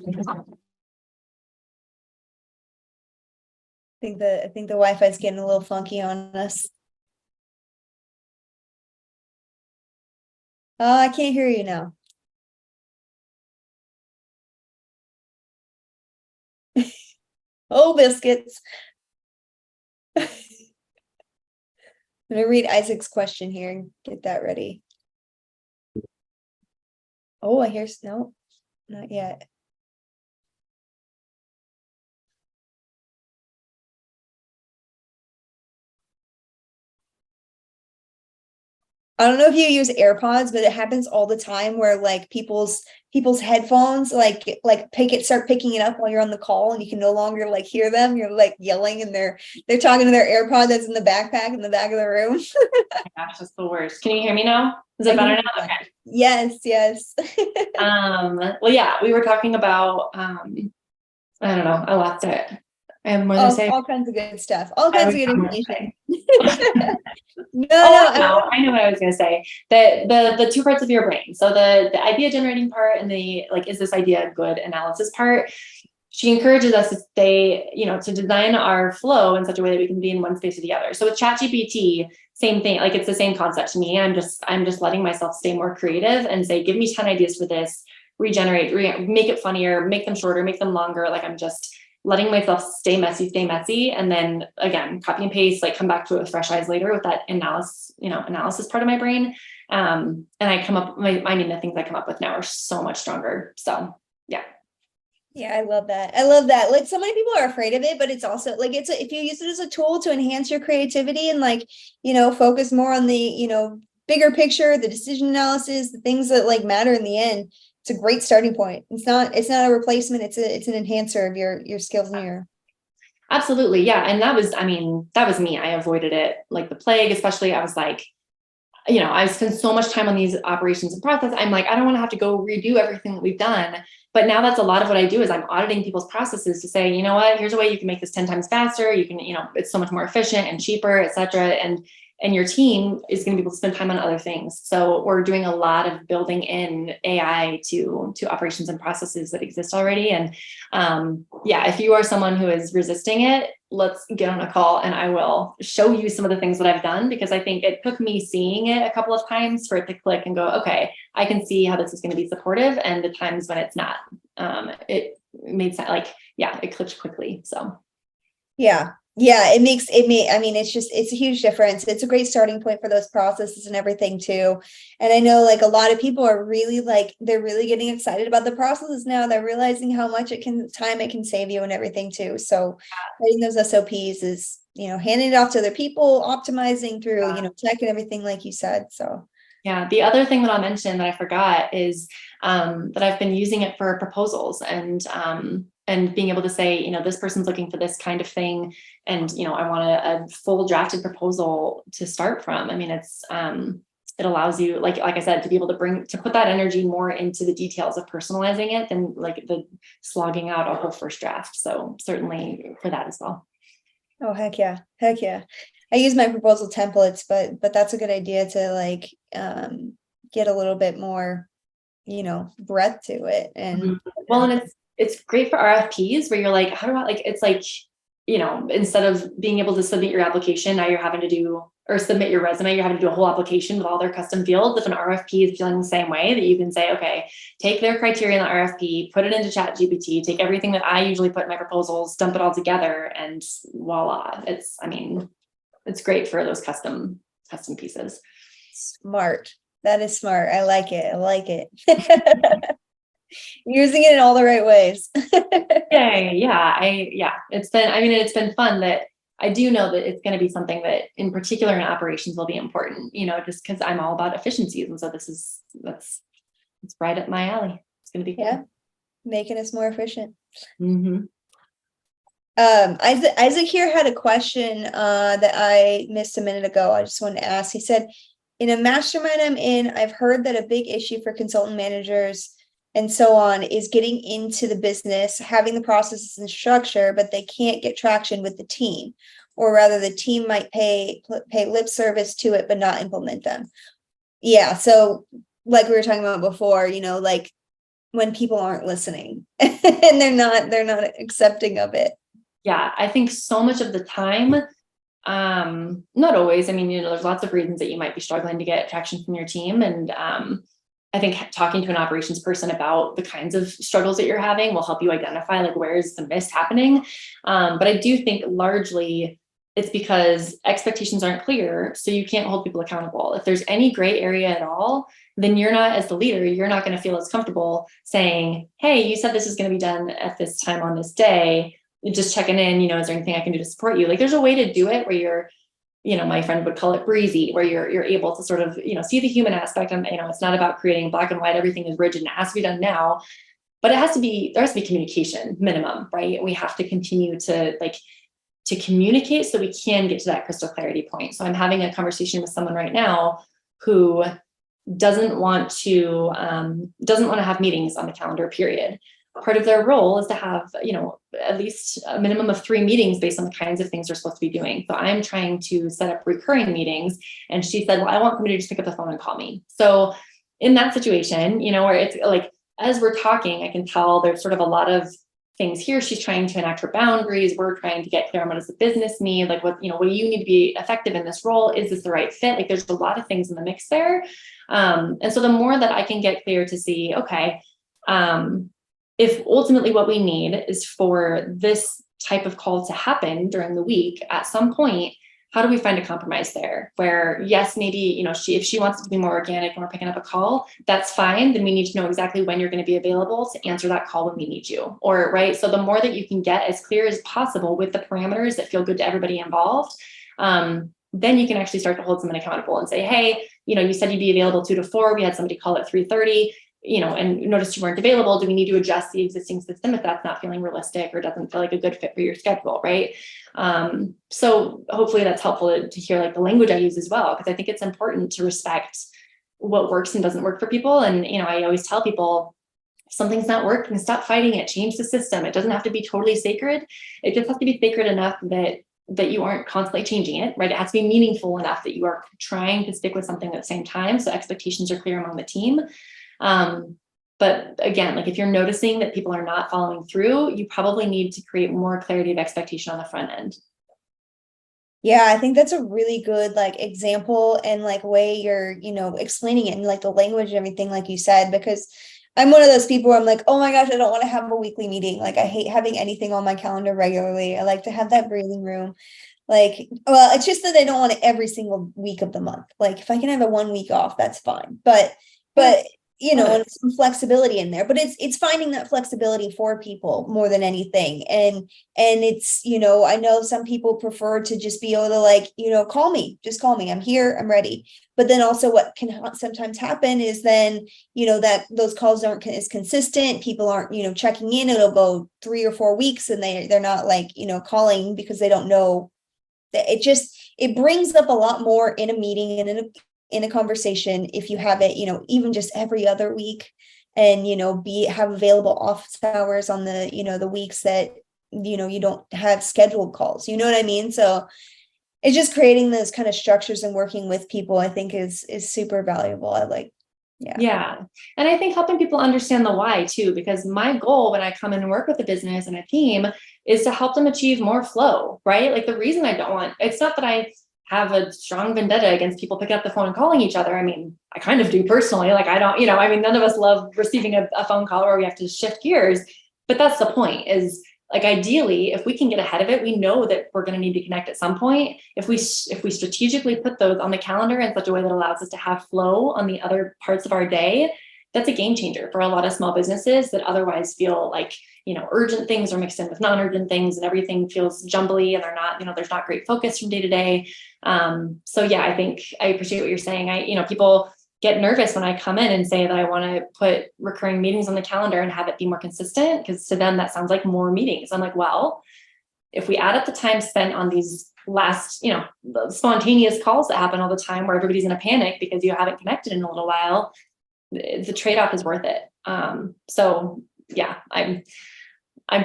think the Wi-Fi is getting a little funky on us. Oh, I can't hear you now. Oh, biscuits. I'm going to read Isaac's question here and get that ready. Oh, I hear, no, not yet. I don't know if you use AirPods, but it happens all the time where, like, people's headphones start picking it up while you're on the call, and you can no longer like hear them. You're like yelling, and they're talking to their AirPod that's in the backpack in the back of the room. Oh my gosh, that's the worst. Can you hear me now? Is it better now? Okay. Yes. Well, yeah, we were talking about I don't know, I lost it. And what did I say? All kinds of good stuff. All kinds of good information. No, I know what I was going to say. The two parts of your brain. So the idea generating part and the, like, is this idea good analysis part. She encourages us to stay, to design our flow in such a way that we can be in one space or the other. So with ChatGPT, same thing. Like, it's the same concept to me. I'm just letting myself stay more creative and say, give me 10 ideas for this, regenerate, make it funnier, make them shorter, make them longer. Like, I'm just letting myself stay messy. And then again, copy and paste, like, come back to it with fresh eyes later with that analysis part of my brain. And I come up, the things I come up with now are so much stronger. So yeah. Yeah, I love that. Like, so many people are afraid of it, but it's also like, if you use it as a tool to enhance your creativity and, like, focus more on the, bigger picture, the decision analysis, the things that, like, matter in the end, it's a great starting point. It's not a replacement. It's an enhancer of your skills and your. Absolutely. Yeah. And that was me. I avoided it like the plague, especially. I was like, I spend so much time on these operations and process. I'm like, I don't want to have to go redo everything that we've done. But now that's a lot of what I do, is I'm auditing people's processes to say, you know what, here's a way you can make this 10 times faster. You can, it's so much more efficient and cheaper, et cetera. And your team is going to be able to spend time on other things. So we're doing a lot of building in AI to operations and processes that exist already. And if you are someone who is resisting it, let's get on a call and I will show you some of the things that I've done, because I think it took me seeing it a couple of times for it to click and go, okay, I can see how this is going to be supportive. And the times when it's not, it made sense. Like, it clicked quickly. So. Yeah. It's a huge difference. It's a great starting point for those processes and everything too. And I know, like, a lot of people are really, like, they're really getting excited about the processes now. They're realizing how much time it can save you and everything too. So writing those SOPs is, handing it off to other people, optimizing through, tech and everything, like you said. So. Yeah. The other thing that I'll mention that I forgot is that I've been using it for proposals and being able to say, this person's looking for this kind of thing. And, I want a full drafted proposal to start from. I mean, it's it allows you, like I said, to be able to put that energy more into the details of personalizing it than like the slogging out a whole first draft. So certainly for that as well. Oh, heck yeah. Heck yeah. I use my proposal templates, but that's a good idea to like get a little bit more, breadth to it. And well, and it's great for RFPs where you're like, how do I, like, it's like, instead of being able to submit your application, now you're having to do, or submit your resume, you're having to do a whole application with all their custom fields. If an RFP is feeling the same way, that you can say, okay, take their criteria in the RFP, put it into ChatGPT, take everything that I usually put in my proposals, dump it all together, and voila. It's great for those custom pieces. Smart. That is smart. I like it. I like it. Using it in all the right ways. Yeah. It's been fun. That I do know that it's going to be something that in particular in operations will be important, just because I'm all about efficiencies. And so it's right up my alley. It's going to be cool. Yeah. Making us more efficient. Mm-hmm. Isaac here had a question that I missed a minute ago. I just wanted to ask. He said, in a mastermind I'm in, I've heard that a big issue for consultant managers and so on is getting into the business, having the processes and structure, but they can't get traction with the team, or rather the team might pay lip service to it, but not implement them. Yeah. So like we were talking about before, like when people aren't listening and they're not accepting of it. Yeah. I think so much of the time, not always. I mean, there's lots of reasons that you might be struggling to get traction from your team. And, I think talking to an operations person about the kinds of struggles that you're having will help you identify like where is the miss happening. But I do think largely it's because expectations aren't clear, so you can't hold people accountable. If there's any gray area at all, then you're not, as the leader, you're not going to feel as comfortable saying, hey, you said this is going to be done at this time on this day. Just checking in, is there anything I can do to support you? Like there's a way to do it where you're, my friend would call it breezy, where you're able to sort of, see the human aspect. And, it's not about creating black and white, everything is rigid and it has to be done now, but there has to be communication minimum, right? We have to continue to communicate so we can get to that crystal clarity point. So I'm having a conversation with someone right now who doesn't want to have meetings on the calendar, period. Part of their role is to have, at least a minimum of 3 meetings based on the kinds of things they're supposed to be doing. So I'm trying to set up recurring meetings. And she said, well, I want somebody to just pick up the phone and call me. So in that situation, where it's like, as we're talking, I can tell there's sort of a lot of things here. She's trying to enact her boundaries. We're trying to get clear on what does the business need? Like what do you need to be effective in this role? Is this the right fit? Like there's a lot of things in the mix there. And so the more that I can get clear to see, okay, if ultimately what we need is for this type of call to happen during the week at some point, how do we find a compromise there where, yes, maybe, if she wants it to be more organic and we're picking up a call, that's fine. Then we need to know exactly when you're going to be available to answer that call when we need you, or right. So the more that you can get as clear as possible with the parameters that feel good to everybody involved, then you can actually start to hold someone accountable and say, hey, you said you'd be available 2 to 4. We had somebody call at 3:30. And noticed you weren't available. Do we need to adjust the existing system if that's not feeling realistic or doesn't feel like a good fit for your schedule, right? So hopefully that's helpful to hear like the language I use as well, because I think it's important to respect what works and doesn't work for people. And, I always tell people, if something's not working, stop fighting it, change the system. It doesn't have to be totally sacred. It just has to be sacred enough that you aren't constantly changing it, right? It has to be meaningful enough that you are trying to stick with something at the same time. So expectations are clear among the team. But again, like if you're noticing that people are not following through, you probably need to create more clarity of expectation on the front end. Yeah, I think that's a really good example and way you're, explaining it and the language and everything, like you said, because I'm one of those people where I'm like, oh my gosh, I don't want to have a weekly meeting. I hate having anything on my calendar regularly. I like to have that breathing room. Well, it's just that I don't want it every single week of the month. If I can have a 1 week off, that's fine. But and some flexibility in there, but it's finding that flexibility for people more than anything. And it's, I know some people prefer to just be able to just call me, I'm here, I'm ready. But then also what can sometimes happen is then, that those calls aren't as consistent. People aren't, checking in. It'll go 3 or 4 weeks and they're not calling because they don't know that it brings up a lot more in a meeting and in a conversation, if you have it, even just every other week, and, have available office hours on the, the weeks that, you don't have scheduled calls, you know what I mean? So it's just creating those kind of structures and working with people, I think is super valuable. Yeah. And I think helping people understand the why too, because my goal when I come in and work with a business and a team is to help them achieve more flow, right? Like the reason I don't want, it's not that I have a strong vendetta against people picking up the phone and calling each other. I mean, I kind of do personally, like I don't, none of us love receiving a phone call where we have to shift gears, but that's the point is like, ideally, if we can get ahead of it, we know that we're going to need to connect at some point. If we strategically put those on the calendar in such a way that allows us to have flow on the other parts of our day, that's a game changer for a lot of small businesses that otherwise feel like, urgent things are mixed in with non-urgent things and everything feels jumbly and they're not, there's not great focus from day to day. So yeah, I think I appreciate what you're saying. People get nervous when I come in and say that I want to put recurring meetings on the calendar and have it be more consistent, because to them that sounds like more meetings. I'm like, well, if we add up the time spent on these last, the spontaneous calls that happen all the time where everybody's in a panic because you haven't connected in a little while, the trade-off is worth it. So yeah, I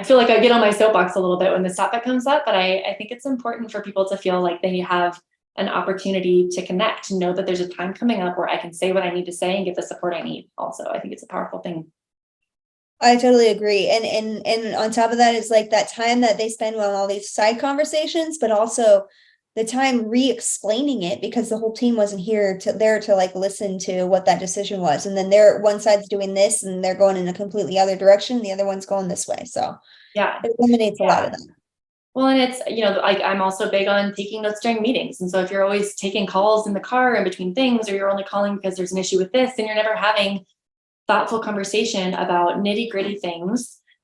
feel like I get on my soapbox a little bit when this topic comes up, but I think it's important for people to feel like they have an opportunity to connect, to know that there's a time coming up where I can say what I need to say and get the support I need. Also, I think it's a powerful thing. I totally agree. And on top of that is like that time that they spend on all these side conversations, but also the time re-explaining it, because the whole team wasn't there to like listen to what that decision was. And then one side's doing this and they're going in a completely other direction. The other one's going this way. So yeah, it eliminates a lot of that. Well, and it's, I'm also big on taking notes during meetings. And so if you're always taking calls in the car in between things, or you're only calling because there's an issue with this, then you're never having thoughtful conversation about nitty gritty thing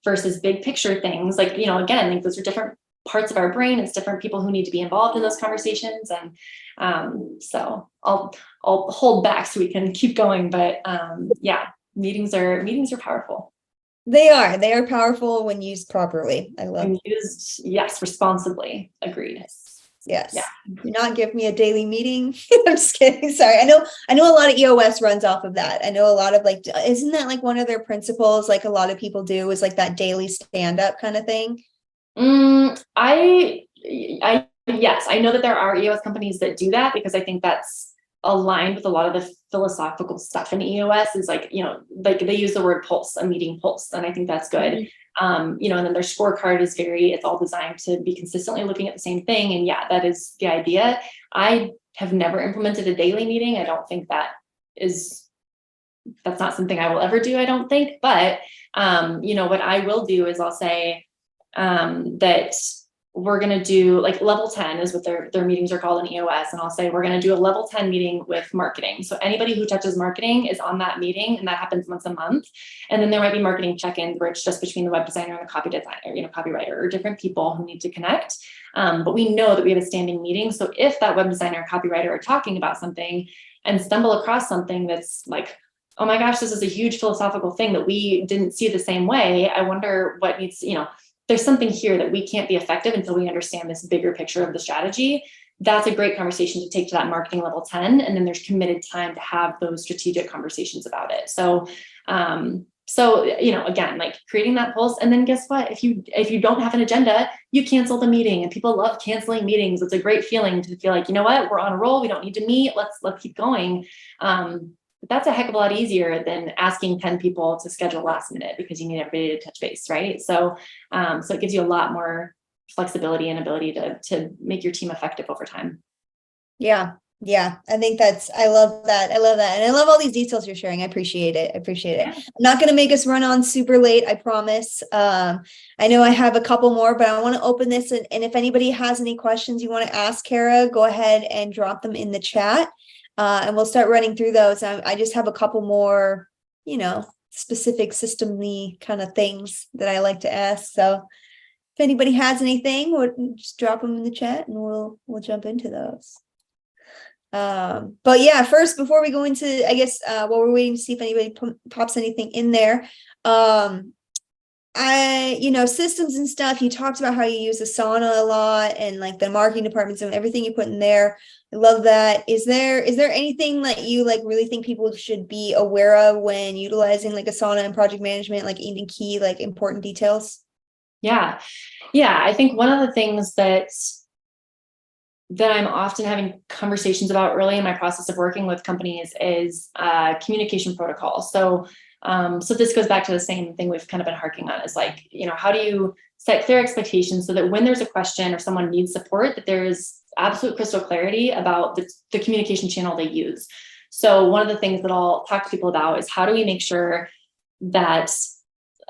versus big picture things. Like, again, like those are different parts of our brain. It's different people who need to be involved in those conversations. And so I'll hold back so we can keep going. But yeah, meetings are powerful. They are powerful when used properly. I love and used, yes, responsibly. Agreed. Yes. Yeah. Do not give me a daily meeting. I'm just kidding. Sorry. I know a lot of EOS runs off of that. I know a lot of isn't that like one of their principles? Like a lot of people do is like that daily stand up kind of thing. Yes, I know that there are EOS companies that do that, because I think that's aligned with a lot of the philosophical stuff in EOS is like, like they use the word pulse, a meeting pulse. And I think that's good. And then their scorecard is it's all designed to be consistently looking at the same thing. And yeah, that is the idea. I have never implemented a daily meeting. I don't think that's not something I will ever do, I don't think. But, what I will do is I'll say that we're going to do like level 10 is what their meetings are called in EOS. And I'll say, we're going to do a level 10 meeting with marketing. So anybody who touches marketing is on that meeting, and that happens once a month. And then there might be marketing check-ins where it's just between the web designer and the copy designer, copywriter, or different people who need to connect. But we know that we have a standing meeting. So if that web designer or copywriter are talking about something and stumble across something that's like, oh my gosh, this is a huge philosophical thing that we didn't see the same way, I wonder what needs, there's something here that we can't be effective until we understand this bigger picture of the strategy. That's a great conversation to take to that marketing level 10. And then there's committed time to have those strategic conversations about it. So, again, like creating that pulse. And then guess what? If you don't have an agenda, you cancel the meeting, and people love canceling meetings. It's a great feeling to feel like, you know what, we're on a roll. We don't need to meet. Let's keep going. But that's a heck of a lot easier than asking 10 people to schedule last minute because you need everybody to touch base, right? So it gives you a lot more flexibility and ability to make your team effective over time. Yeah. I think I love that. And I love all these details you're sharing. I appreciate it. I'm not going to make us run on super late, I promise. I know I have a couple more, but I want to open this. And if anybody has any questions you want to ask Kara, go ahead and drop them in the chat. And we'll start running through those. I just have a couple more, specific system-y kind of things that I like to ask. So if anybody has anything, we'll just drop them in the chat and we'll jump into those. But yeah, first, before we go into, I guess, while we're waiting to see if anybody pops anything in there, systems and stuff, you talked about how you use Asana a lot and like the marketing departments and everything you put in there. I love that. Is there anything that you like really think people should be aware of when utilizing like Asana and project management, like even key, like important details? Yeah. Yeah. I think one of the things that I'm often having conversations about early in my process of working with companies is communication protocol. So this goes back to the same thing we've kind of been harking on, is like, how do you set clear expectations so that when there's a question or someone needs support, that there is absolute crystal clarity about the communication channel they use. So one of the things that I'll talk to people about is how do we make sure that,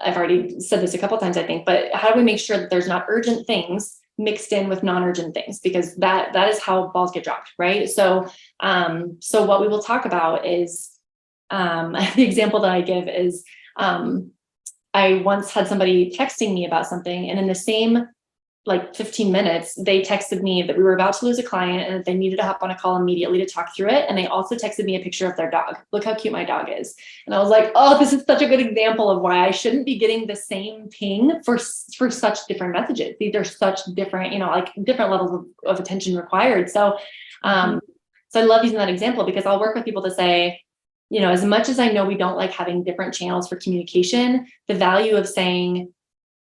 I've already said this a couple of times, I think, but how do we make sure that there's not urgent things mixed in with non-urgent things, because that is how balls get dropped, right? So what we will talk about is, the example that I give is, I once had somebody texting me about something, and in the same like 15 minutes, they texted me that we were about to lose a client and that they needed to hop on a call immediately to talk through it. And they also texted me a picture of their dog. Look how cute my dog is. And I was like, oh, this is such a good example of why I shouldn't be getting the same ping for such different messages. These are such different, like different levels of attention required. So I love using that example, because I'll work with people to say, as much as I know we don't like having different channels for communication, the value of saying,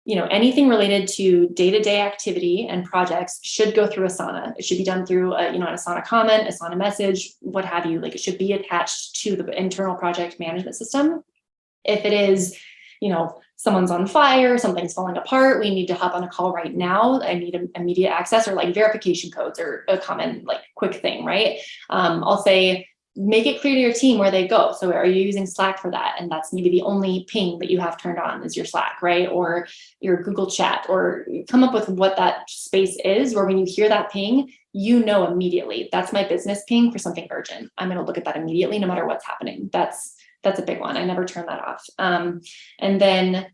anything related to day-to-day activity and projects should go through Asana. It should be done through an Asana comment, Asana message, what have you. Like, it should be attached to the internal project management system. If it is, someone's on fire, something's falling apart, we need to hop on a call right now, I need immediate access, or like verification codes are a common like quick thing, right? I'll say, make it clear to your team where they go. So are you using Slack for that? And that's maybe the only ping that you have turned on is your Slack, right? Or your Google Chat, or come up with what that space is, where when you hear that ping, immediately, that's my business ping for something urgent. I'm going to look at that immediately, no matter what's happening. That's a big one. I never turn that off. And then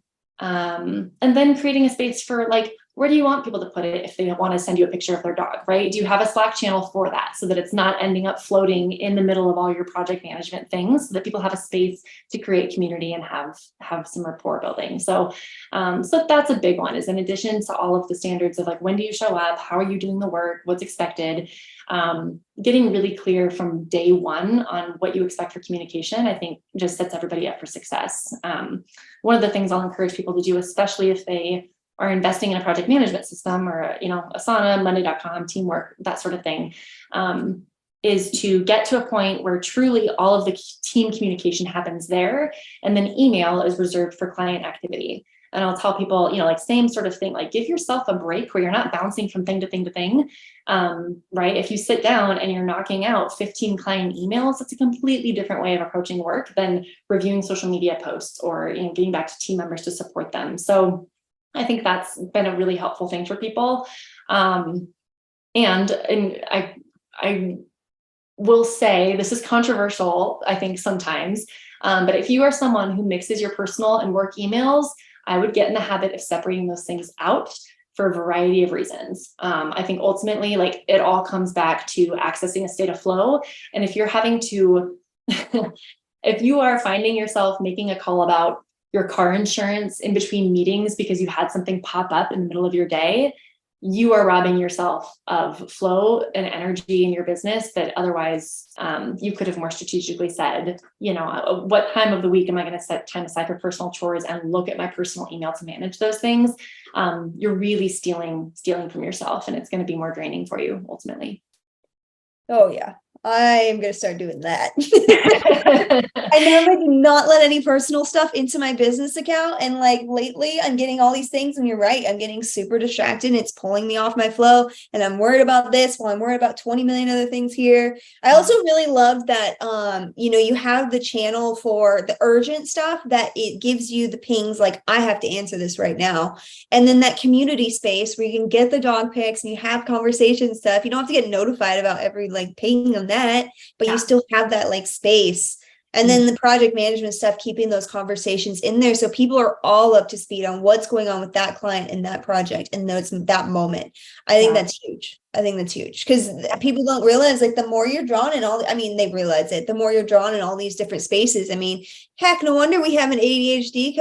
creating a space for like, where do you want people to put it if they want to send you a picture of their dog, right? Do you have a Slack channel for that, so that it's not ending up floating in the middle of all your project management things, so that people have a space to create community and have some rapport building? So that's a big one, is in addition to all of the standards of like, when do you show up? How are you doing the work? What's expected? Getting really clear from day one on what you expect for communication, I think just sets everybody up for success. One of the things I'll encourage people to do, especially if they are investing in a project management system or, Asana, Monday.com, Teamwork, that sort of thing, is to get to a point where truly all of the team communication happens there. And then email is reserved for client activity. And I'll tell people, like same sort of thing, like give yourself a break where you're not bouncing from thing to thing to thing, right? If you sit down and you're knocking out 15 client emails, that's a completely different way of approaching work than reviewing social media posts or, getting back to team members to support them. So I think that's been a really helpful thing for people. And I will say, this is controversial, I think sometimes, but if you are someone who mixes your personal and work emails, I would get in the habit of separating those things out for a variety of reasons. I think ultimately, like, it all comes back to accessing a state of flow. And if you're having to, if you are finding yourself making a call about your car insurance in between meetings because you had something pop up in the middle of your day, you are robbing yourself of flow and energy in your business that otherwise you could have more strategically said, what time of the week am I going to set time aside for personal chores and look at my personal email to manage those things? You're really stealing from yourself, and it's going to be more draining for you ultimately. Oh yeah. I am going to start doing that. I never do not let any personal stuff into my business account. And like lately I'm getting all these things, and you're right, I'm getting super distracted and it's pulling me off my flow, and I'm worried about this while I'm worried about 20 million other things here. I also really love that, you have the channel for the urgent stuff, that it gives you the pings, like I have to answer this right now. And then that community space where you can get the dog pics and you have conversation stuff. You don't have to get notified about every like ping of that, but you still have that like space. And then the project management stuff, keeping those conversations in there so people are all up to speed on what's going on with that client and that project and that moment. I think that's huge. I think that's huge because people don't realize like the more you're drawn in all, I mean, they realize it, the more you're drawn in all these different spaces. I mean, heck, no wonder we have an ADHD,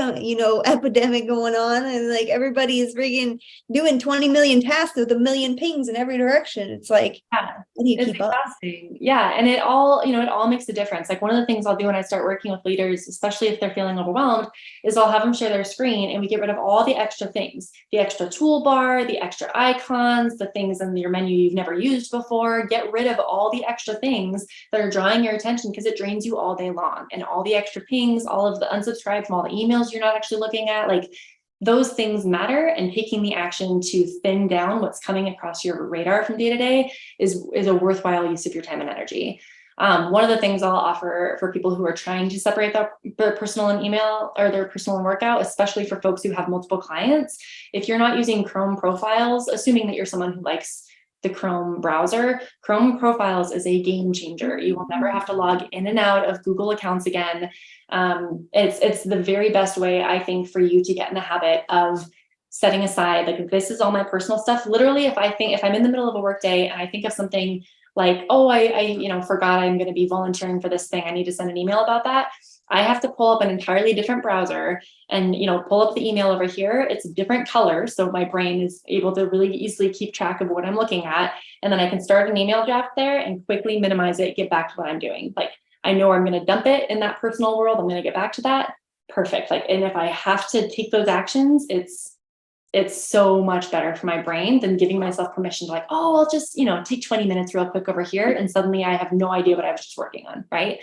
epidemic going on. And like everybody is friggin' doing 20 million tasks with a million pings in every direction. It's like, Yeah, how do you it's keep up? exhausting. Yeah. And it all makes a difference. Like one of the things I'll do when I start working with leaders, especially if they're feeling overwhelmed, is I'll have them share their screen and we get rid of all the extra things, the extra toolbar, the extra icons, the things in your menu you've never used before. Get rid of all the extra things that are drawing your attention because it drains you all day long, and all the extra pings, all of the unsubscribe from all the emails you're not actually looking at. Like those things matter, and taking the action to thin down what's coming across your radar from day to day is a worthwhile use of your time and energy. One of the things I'll offer for people who are trying to separate their personal and email, or their personal and workout, especially for folks who have multiple clients, if you're not using Chrome profiles, assuming that you're someone who likes the Chrome browser, Chrome profiles is a game changer. You will never have to log in and out of Google accounts again. It's the very best way, I think, for you to get in the habit of setting aside, like, this is all my personal stuff. Literally, if I'm in the middle of a work day and I think of something like, oh, I forgot I'm going to be volunteering for this thing, I need to send an email about that, I have to pull up an entirely different browser and, pull up the email over here. It's a different color, so my brain is able to really easily keep track of what I'm looking at. And then I can start an email draft there and quickly minimize it, get back to what I'm doing. Like, I know I'm going to dump it in that personal world. I'm going to get back to that. Perfect. Like, and if I have to take those actions, it's so much better for my brain than giving myself permission to, like, oh, I'll just, take 20 minutes real quick over here. And suddenly I have no idea what I was just working on. Right.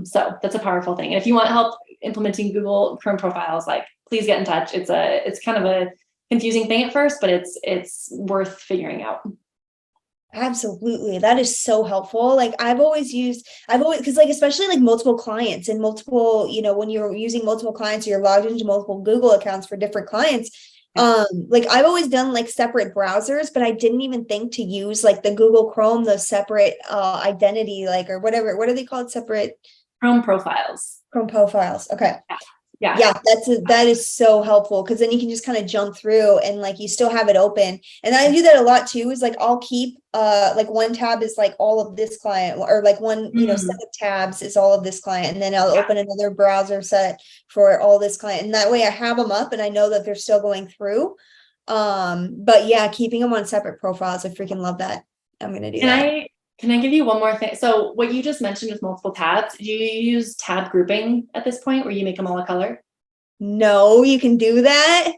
So that's a powerful thing. And if you want help implementing Google Chrome profiles, like, please get in touch. It's kind of a confusing thing at first, but it's worth figuring out. Absolutely. That is so helpful. Like because like, especially like multiple clients and multiple, when you're using multiple clients, you're logged into multiple Google accounts for different clients. Like I've always done like separate browsers, but I didn't even think to use like the Google Chrome, the separate identity, like, or whatever, what are they called? Separate Chrome profiles. Okay. Yeah. That is so helpful, because then you can just kind of jump through and like you still have it open. And I do that a lot too, is like I'll keep like one tab is like all of this client, or like one set of tabs is all of this client, and then I'll open another browser set for all this client, and that way I have them up and I know that they're still going through. But yeah, keeping them on separate profiles, I freaking love that. I'm gonna do that. Can I give you one more thing? So what you just mentioned with multiple tabs, do you use tab grouping at this point where you make them all a color? No, you can do that?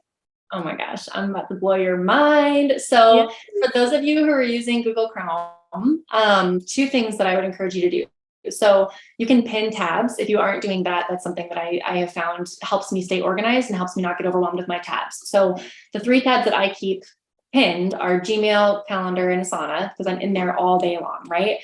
Oh my gosh, I'm about to blow your mind. So for those of you who are using Google Chrome, two things that I would encourage you to do. So you can pin tabs. If you aren't doing that, that's something that I have found helps me stay organized and helps me not get overwhelmed with my tabs. So the 3 tabs that I keep pinned are Gmail, calendar, and Asana, because I'm in there all day long, right?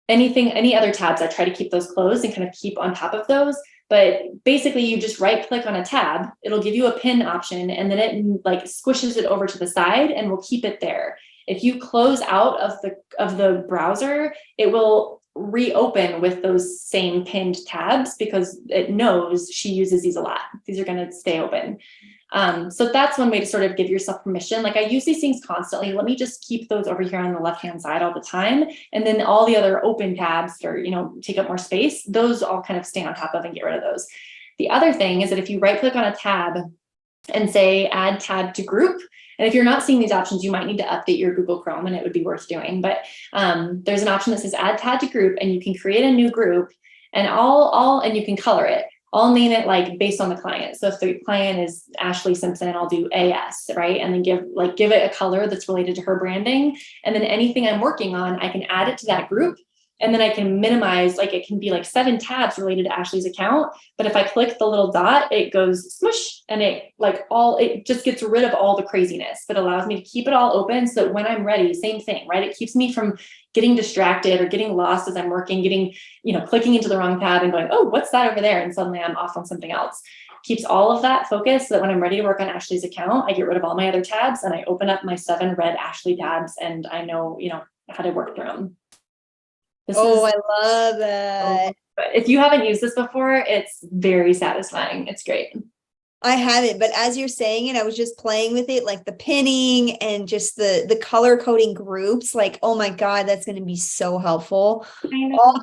Any other tabs, I try to keep those closed and kind of keep on top of those. But basically you just right click on a tab, it'll give you a pin option, and then it like squishes it over to the side and will keep it there. If you close out of the browser, it will reopen with those same pinned tabs because it knows she uses these a lot. These are going to stay open. So that's one way to sort of give yourself permission. Like, I use these things constantly. Let me just keep those over here on the left-hand side all the time. And then all the other open tabs or, take up more space, those all kind of stay on top of and get rid of those. The other thing is that if you right click on a tab and say add tab to group, and if you're not seeing these options, you might need to update your Google Chrome, and it would be worth doing. But there's an option that says add tab to group, and you can create a new group, and and you can color it. I'll name it like based on the client. So if the client is Ashley Simpson, I'll do AS, right? And then give it a color that's related to her branding. And then anything I'm working on, I can add it to that group. And then I can minimize, like, it can be like 7 tabs related to Ashley's account. But if I click the little dot, it goes smush, and it just gets rid of all the craziness, but allows me to keep it all open so that when I'm ready, same thing, right? It keeps me from getting distracted or getting lost as I'm working, clicking into the wrong tab and going, oh, what's that over there? And suddenly I'm off on something else. Keeps all of that focus so that when I'm ready to work on Ashley's account, I get rid of all my other tabs and I open up my 7 red Ashley tabs, and I know, how to work through them. I love that. But if you haven't used this before, it's very satisfying. It's great. I haven't, but as you're saying it, I was just playing with it, like the pinning and just the color coding groups. Like, oh my God, that's going to be so helpful. I know.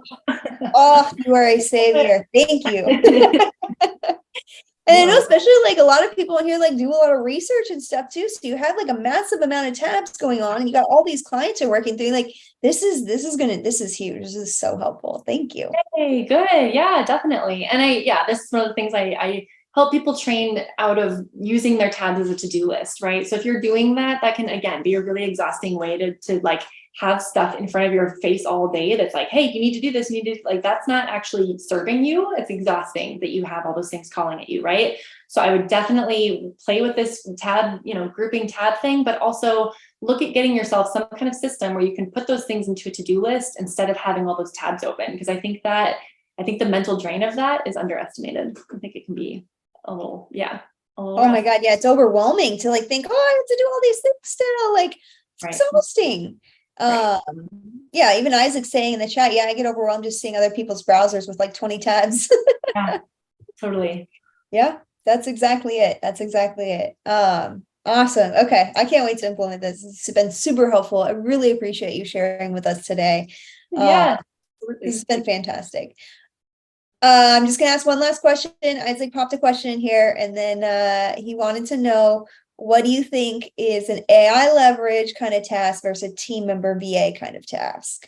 Oh, you are a savior. Thank you. And I know, especially like a lot of people in here like do a lot of research and stuff too. So you have like a massive amount of tabs going on, and you got all these clients you're working through. Like this is huge. This is so helpful. Thank you. Hey, good. Yeah, definitely. And this is one of the things I help people train out of using their tabs as a to-do list, right? So if you're doing that, that can, again, be a really exhausting way to like have stuff in front of your face all day that's like, hey, you need to do this, you need to, like, that's not actually serving you. It's exhausting that you have all those things calling at you, right? So I would definitely play with this tab, grouping tab thing, but also look at getting yourself some kind of system where you can put those things into a to-do list instead of having all those tabs open. Because I think the mental drain of that is underestimated. I think it can be a little. Oh my God. Yeah. It's overwhelming to like think, oh, I have to do all these things still. Like it's exhausting. Yeah, even Isaac's saying in the chat, I get overwhelmed just seeing other people's browsers with like 20 tabs. Yeah, totally. Yeah, that's exactly it. Awesome. Okay, I can't wait to implement this. It's been super helpful. I really appreciate you sharing with us today. Yeah, this has been fantastic. I'm just gonna ask one last question. Isaac popped a question in here, and then he wanted to know, what do you think is an AI leverage kind of task versus a team member VA kind of task?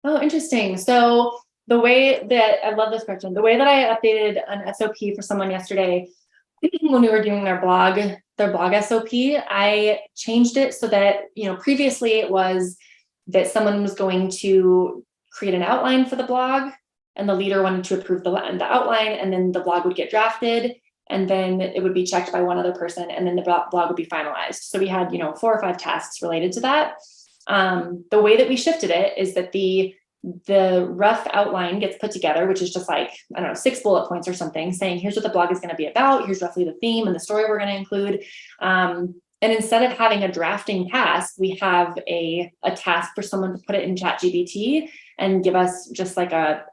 Oh, interesting. So the way that I love this question, the way that I updated an SOP for someone yesterday when we were doing their blog SOP, I changed it so that, previously it was that someone was going to create an outline for the blog and the leader wanted to approve the outline, and then the blog would get drafted, and then it would be checked by one other person, and then the blog would be finalized. So we had, 4 or 5 tasks related to that. The way that we shifted it is that the rough outline gets put together, which is just like, 6 bullet points or something, saying here's what the blog is going to be about, here's roughly the theme and the story we're going to include. And instead of having a drafting task, we have a task for someone to put it in ChatGPT and give us just like a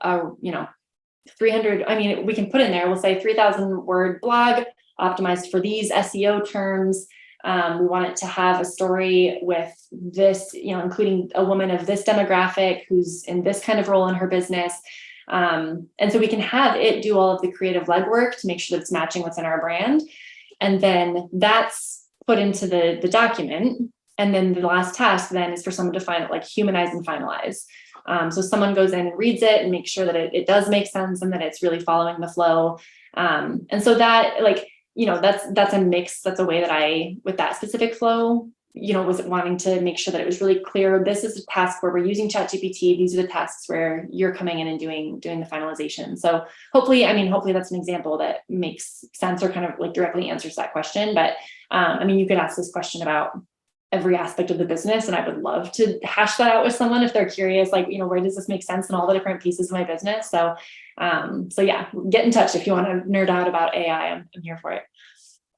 300, we can put in there, we'll say 3,000 word blog optimized for these SEO terms. We want it to have a story with this, including a woman of this demographic who's in this kind of role in her business. And so we can have it do all of the creative legwork to make sure that it's matching what's in our brand. And then that's put into the document. And then the last task then is for someone to humanize and finalize. So someone goes in and reads it and makes sure that it does make sense and that it's really following the flow. And so that that's a mix. That's a way that with that specific flow, was wanting to make sure that it was really clear. This is a task where we're using ChatGPT. These are the tasks where you're coming in and doing the finalization. So hopefully that's an example that makes sense or kind of like directly answers that question. But you could ask this question about every aspect of the business, and I would love to hash that out with someone if they're curious, where does this make sense in all the different pieces of my business? So yeah, get in touch if you want to nerd out about AI. I'm here for it.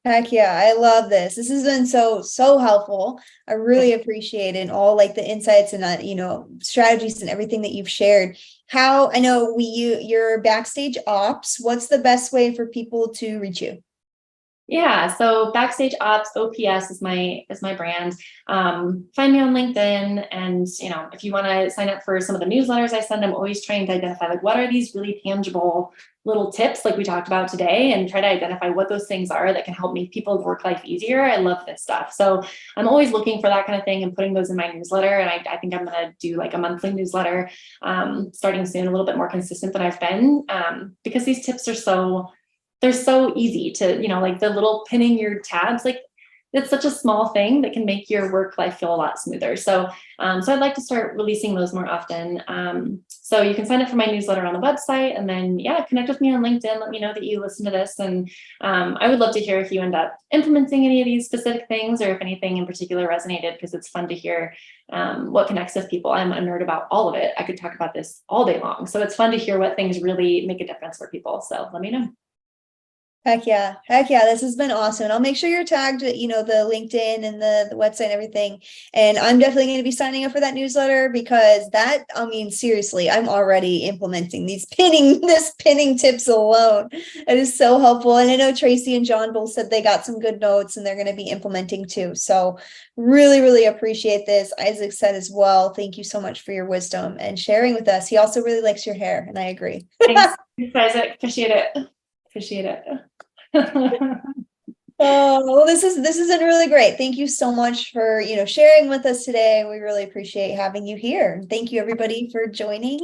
Heck yeah, I love this. This has been so helpful. I really appreciate it, and all like the insights and strategies and everything that you've shared. How I know your backstage ops. What's the best way for people to reach you? Yeah, so Backstage Ops OPS is my brand. Find me on LinkedIn, and if you want to sign up for some of the newsletters I send, I'm always trying to identify what are these really tangible little tips like we talked about today, and try to identify what those things are that can help make people's work life easier. I love this stuff, so I'm always looking for that kind of thing and putting those in my newsletter. And I think I'm going to do like a monthly newsletter starting soon, a little bit more consistent than I've been, because these tips are they're so easy to, like the little pinning your tabs, like it's such a small thing that can make your work life feel a lot smoother. So I'd like to start releasing those more often. So you can sign up for my newsletter on the website, and then, connect with me on LinkedIn. Let me know that you listen to this. And I would love to hear if you end up implementing any of these specific things, or if anything in particular resonated, because it's fun to hear what connects with people. I'm a nerd about all of it. I could talk about this all day long. So it's fun to hear what things really make a difference for people. So let me know. Heck yeah. Heck yeah. This has been awesome. And I'll make sure you're tagged, the LinkedIn and the website and everything. And I'm definitely going to be signing up for that newsletter because seriously, I'm already implementing this pinning tips alone. It is so helpful. And I know Tracy and John both said they got some good notes and they're going to be implementing too. So really, really appreciate this. Isaac said as well, thank you so much for your wisdom and sharing with us. He also really likes your hair. And I agree. Thanks, Isaac. Appreciate it. Oh, well, this has been really great. Thank you so much for, sharing with us today. We really appreciate having you here. And thank you everybody for joining.